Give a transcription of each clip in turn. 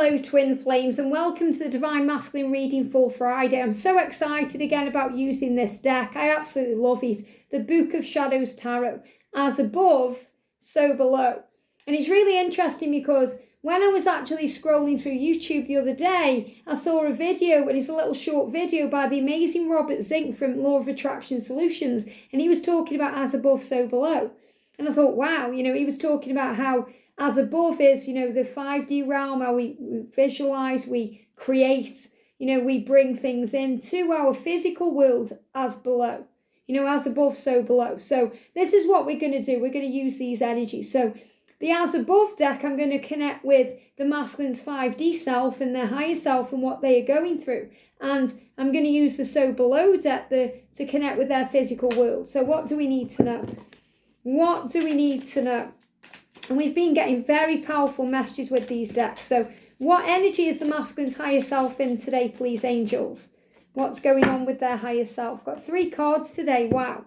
Hello twin flames, and welcome to the Divine Masculine reading for Friday. I'm so excited again about using this deck. I absolutely love it. The Book of Shadows Tarot, as above, so below. And it's really interesting because when I was actually scrolling through YouTube the other day, I saw a video, and it's a little short video by the amazing Robert Zink from Law of Attraction Solutions, and he was talking about as above, so below. And I thought, wow, he was talking about how as above is, the 5D realm, how we visualize, we create, we bring things into our physical world as below. As above, so below. So this is what we're going to do. We're going to use these energies. So the as above deck, I'm going to connect with the masculine's 5D self and their higher self and what they are going through. And I'm going to use the so below deck to connect with their physical world. So what do we need to know? What do we need to know? And we've been getting very powerful messages with these decks. So what energy is the masculine's higher self in today, please, angels? What's going on with their higher self? Got 3 cards today. Wow.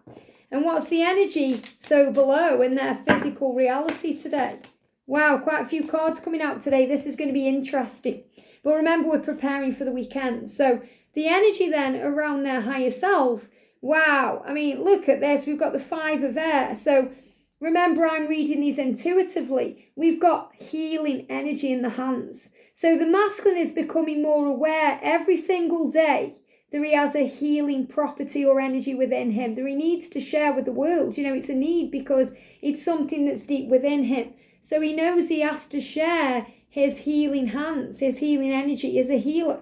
And what's the energy so below in their physical reality today? Wow, quite a few cards coming out today. This is going to be interesting. But remember, we're preparing for the weekend. So the energy then around their higher self. Wow. I mean, look at this. We've got the 5 of air. So remember, I'm reading these intuitively. We've got healing energy in the hands. So the masculine is becoming more aware every single day that he has a healing property or energy within him that he needs to share with the world. It's a need because it's something that's deep within him. So he knows he has to share his healing hands, his healing energy as a healer.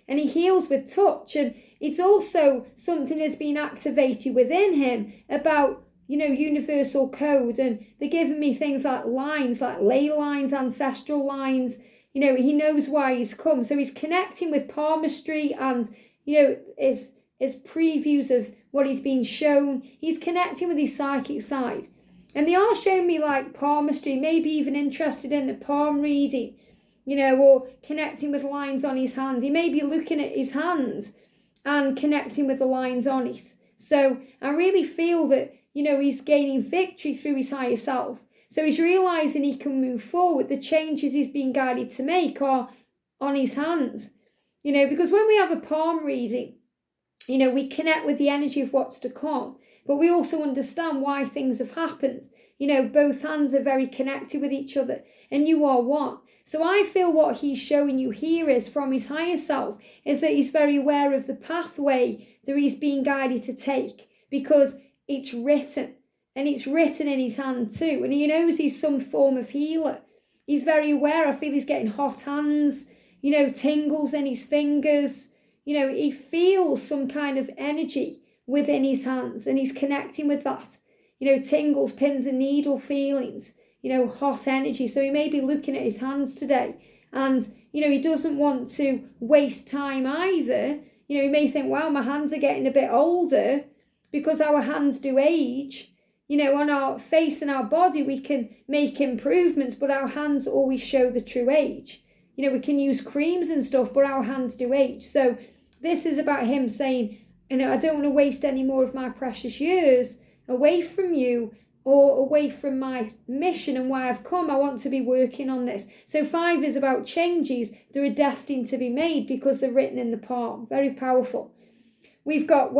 And he heals with touch. And it's also something that's been activated within him about universal code, and they're giving me things like lines, like ley lines, ancestral lines. He knows why he's come. So he's connecting with palmistry and, his previews of what he's been shown. He's connecting with his psychic side. And they are showing me like palmistry, maybe even interested in a palm reading, or connecting with lines on his hand. He may be looking at his hands and connecting with the lines on it. So I really feel that he's gaining victory through his higher self. So he's realizing he can move forward. The changes he's being guided to make are on his hands. Because when we have a palm reading, we connect with the energy of what's to come. But we also understand why things have happened. Both hands are very connected with each other. And you are one. So I feel what he's showing you here is from his higher self is that he's very aware of the pathway that he's being guided to take. Because it's written, and it's written in his hand too. And he knows he's some form of healer. He's very aware. I feel he's getting hot hands, tingles in his fingers. He feels some kind of energy within his hands, and he's connecting with that. Tingles, pins and needle feelings, hot energy. So he may be looking at his hands today, and, he doesn't want to waste time either. He may think, wow, my hands are getting a bit older. Because our hands do age, on our face and our body, we can make improvements, but our hands always show the true age. We can use creams and stuff, but our hands do age. So this is about him saying, I don't want to waste any more of my precious years away from you or away from my mission and why I've come. I want to be working on this. So 5 is about changes that are destined to be made because they're written in the palm. Very powerful. We've got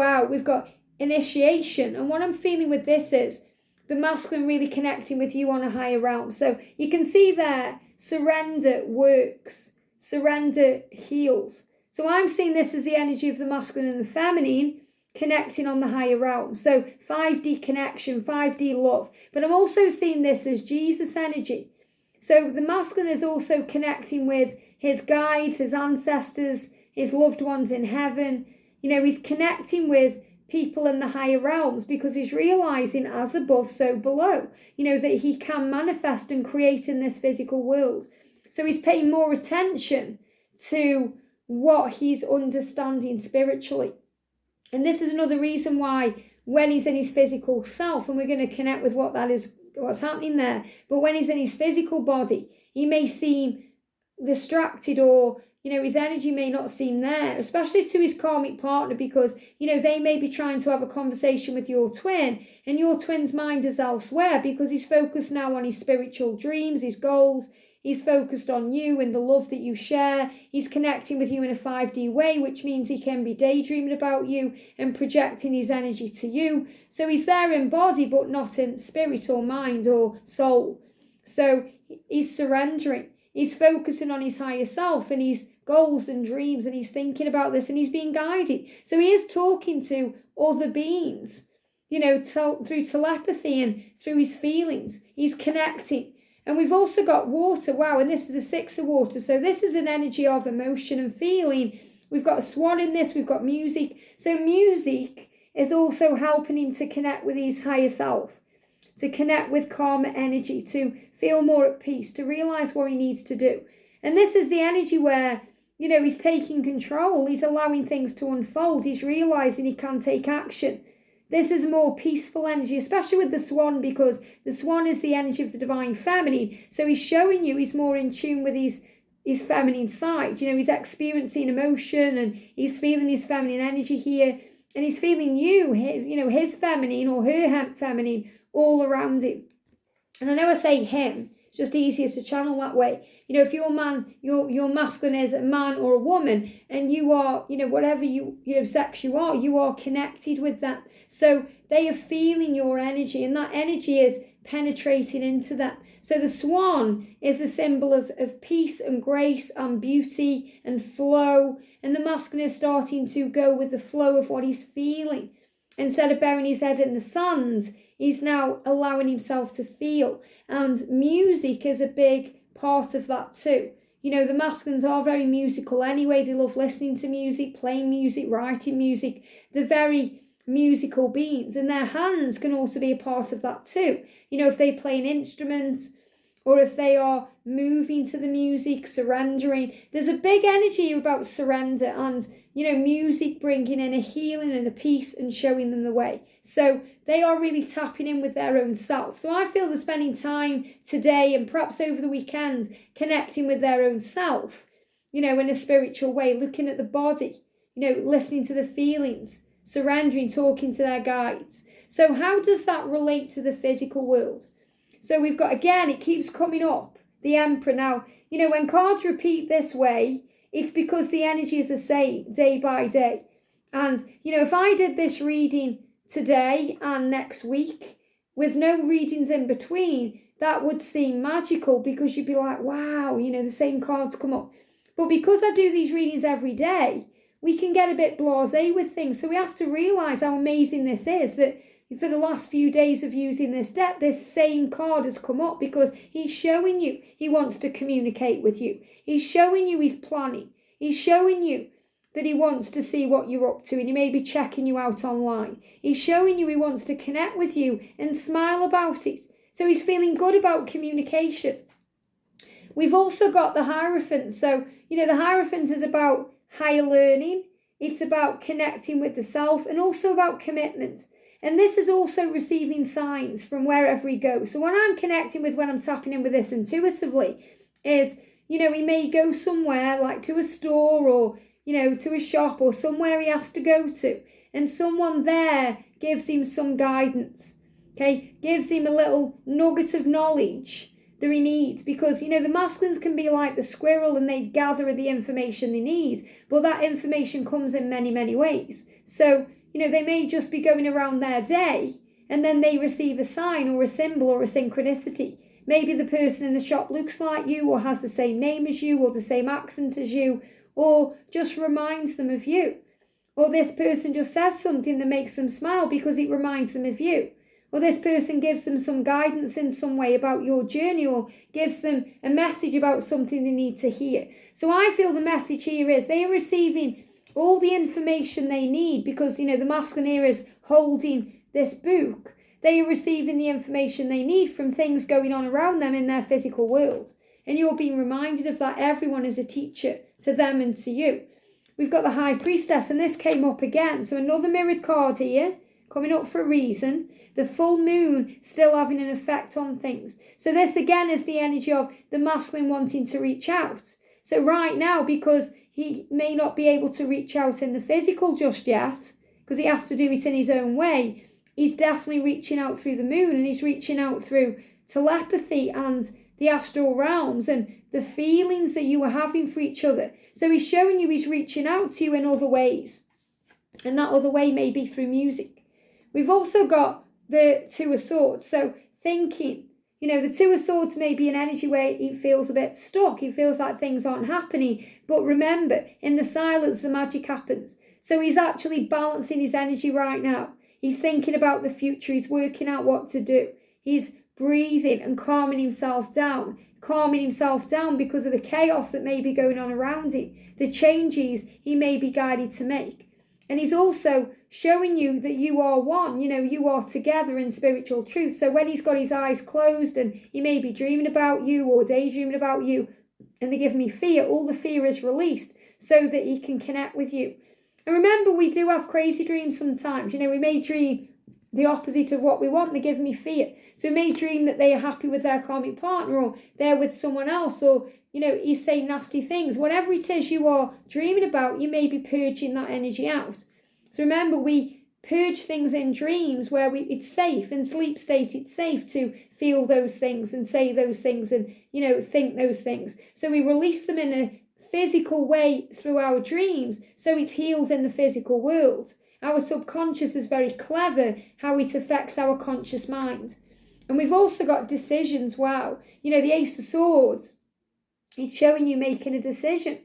initiation, and what I'm feeling with this is the masculine really connecting with you on a higher realm. So you can see there, surrender works, surrender heals. So I'm seeing this as the energy of the masculine and the feminine connecting on the higher realm. So 5D connection, 5D love. But I'm also seeing this as Jesus energy. So the masculine is also connecting with his guides, his ancestors, his loved ones in heaven. He's connecting with people in the higher realms because he's realizing as above, so below, that he can manifest and create in this physical world. So he's paying more attention to what he's understanding spiritually. And this is another reason why when he's in his physical self, and we're going to connect with what that is, what's happening there, but when he's in his physical body, he may seem distracted or his energy may not seem there, especially to his karmic partner, because, they may be trying to have a conversation with your twin and your twin's mind is elsewhere because he's focused now on his spiritual dreams, his goals, He's focused on you and the love that you share. He's connecting with you in a 5D way, which means he can be daydreaming about you and projecting his energy to you. So he's there in body, but not in spirit or mind or soul. So he's surrendering. He's focusing on his higher self and his goals and dreams, and he's thinking about this and he's being guided. So he is talking to other beings, through telepathy and through his feelings. He's connecting. And we've also got water. Wow, and this is the 6 of water. So this is an energy of emotion and feeling. We've got a swan in this. We've got music. So music is also helping him to connect with his higher self, to connect with calmer energy, to feel more at peace, to realize what he needs to do. And this is the energy where, he's taking control. He's allowing things to unfold. He's realizing he can take action. This is a more peaceful energy, especially with the swan, because the swan is the energy of the divine feminine. So he's showing you he's more in tune with his feminine side. He's experiencing emotion and he's feeling his feminine energy here. And he's feeling his feminine or her feminine all around him. And I know I say him, it's just easier to channel that way. If your man, your masculine is a man or a woman, and you are, whatever sex you are connected with that. So they are feeling your energy, and that energy is penetrating into them. So the swan is a symbol of peace and grace and beauty and flow. And the masculine is starting to go with the flow of what he's feeling. Instead of burying his head in the sand, he's now allowing himself to feel. And music is a big part of that too. The masculines are very musical anyway. They love listening to music, playing music, writing music. They're very musical beings, and their hands can also be a part of that too. If they play an instrument or if they are moving to the music, surrendering. There's a big energy about surrender and, music bringing in a healing and a peace and showing them the way. So they are really tapping in with their own self. So I feel they're spending time today and perhaps over the weekend connecting with their own self, in a spiritual way, looking at the body, listening to the feelings, surrendering, talking to their guides. So how does that relate to the physical world? So we've got, again, it keeps coming up, the Emperor. Now, when cards repeat this way, it's because the energy is the same day by day. And, if I did this reading today and next week with no readings in between, that would seem magical because you'd be like, wow, the same cards come up. But because I do these readings every day, we can get a bit blasé with things. So we have to realise how amazing this is, that for the last few days of using this deck, this same card has come up because he's showing you he wants to communicate with you. He's showing you he's planning. He's showing you that he wants to see what you're up to and he may be checking you out online. He's showing you he wants to connect with you and smile about it. So he's feeling good about communication. We've also got the Hierophant. So, the Hierophant is about higher learning. It's about connecting with the self and also about commitment. And this is also receiving signs from wherever he goes. So when I'm connecting with, when I'm tapping in with this intuitively, is, he may go somewhere like to a store or, to a shop or somewhere he has to go to. And someone there gives him some guidance, okay? Gives him a little nugget of knowledge that he needs. Because, the masculines can be like the squirrel and they gather the information they need. But that information comes in many, many ways. So, they may just be going around their day and then they receive a sign or a symbol or a synchronicity. Maybe the person in the shop looks like you or has the same name as you or the same accent as you or just reminds them of you. Or this person just says something that makes them smile because it reminds them of you. Or this person gives them some guidance in some way about your journey or gives them a message about something they need to hear. So I feel the message here is they are receiving all the information they need because, the masculine here is holding this book. They are receiving the information they need from things going on around them in their physical world. And you're being reminded of that. Everyone is a teacher to them and to you. We've got the High Priestess, and this came up again. So another mirrored card here, coming up for a reason. The full moon still having an effect on things. So this again is the energy of the masculine wanting to reach out. So right now, because he may not be able to reach out in the physical just yet, because he has to do it in his own way, he's definitely reaching out through the moon, and he's reaching out through telepathy and the astral realms and the feelings that you were having for each other. So he's showing you he's reaching out to you in other ways. And that other way may be through music. We've also got the Two of Swords. So thinking, the Two of Swords may be an energy where it feels a bit stuck. It feels like things aren't happening. But remember, in the silence, the magic happens. So he's actually balancing his energy right now. He's thinking about the future. He's working out what to do. He's breathing and calming himself down because of the chaos that may be going on around him, the changes he may be guided to make. And he's also showing you that you are one, you are together in spiritual truth. So when he's got his eyes closed and he may be dreaming about you or daydreaming about you, and they give me fear, all the fear is released so that he can connect with you. And remember, we do have crazy dreams sometimes. We may dream the opposite of what we want. They give me fear. So we may dream that they are happy with their karmic partner, or they're with someone else, or, he's saying nasty things. Whatever it is you are dreaming about, you may be purging that energy out. So remember, we purge things in dreams where it's safe. In sleep state, it's safe to feel those things and say those things and, think those things. So we release them in a physical way through our dreams, so it's healed in the physical world. Our subconscious is very clever how it affects our conscious mind. And we've also got decisions. Wow. The Ace of Swords, it's showing you making a decision.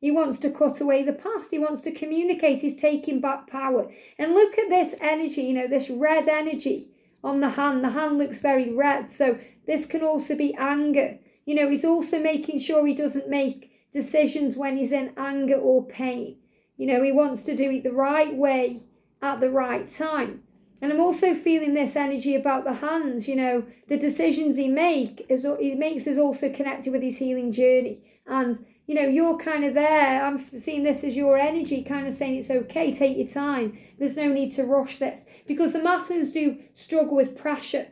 He wants to cut away the past. He wants to communicate. He's taking back power. And look at this energy, this red energy on the hand. The hand looks very red. So this can also be anger. He's also making sure he doesn't make decisions when he's in anger or pain. He wants to do it the right way at the right time. And I'm also feeling this energy about the hands. The decisions he makes is also connected with his healing journey. And, you're kind of there. I'm seeing this as your energy kind of saying it's okay, take your time. There's no need to rush this. Because the masculines do struggle with pressure,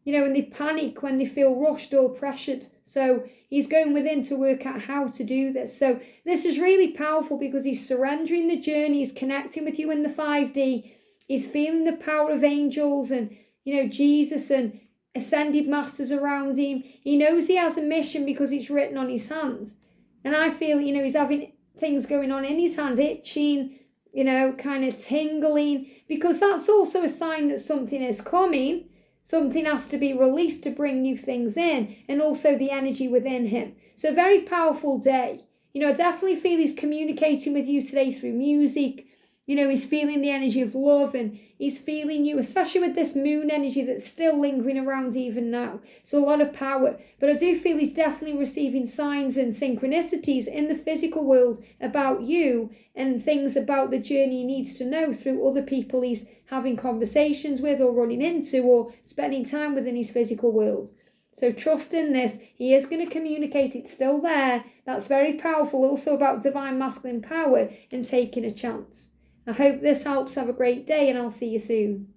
and they panic when they feel rushed or pressured. So he's going within to work out how to do this. So this is really powerful because he's surrendering the journey. He's connecting with you in the 5D. He's feeling the power of angels and, Jesus and ascended masters around him. He knows he has a mission because it's written on his hand. And I feel, he's having things going on in his hand, itching, kind of tingling, because that's also a sign that something is coming. Something has to be released to bring new things in, and also the energy within him. So a very powerful day. I definitely feel he's communicating with you today through music. He's feeling the energy of love, and he's feeling you, especially with this moon energy that's still lingering around even now. So a lot of power. But I do feel he's definitely receiving signs and synchronicities in the physical world about you and things about the journey he needs to know through other people he's having conversations with or running into or spending time with in his physical world. So trust in this. He is going to communicate. It's still there. That's very powerful. Also about divine masculine power and taking a chance. I hope this helps. Have a great day, and I'll see you soon.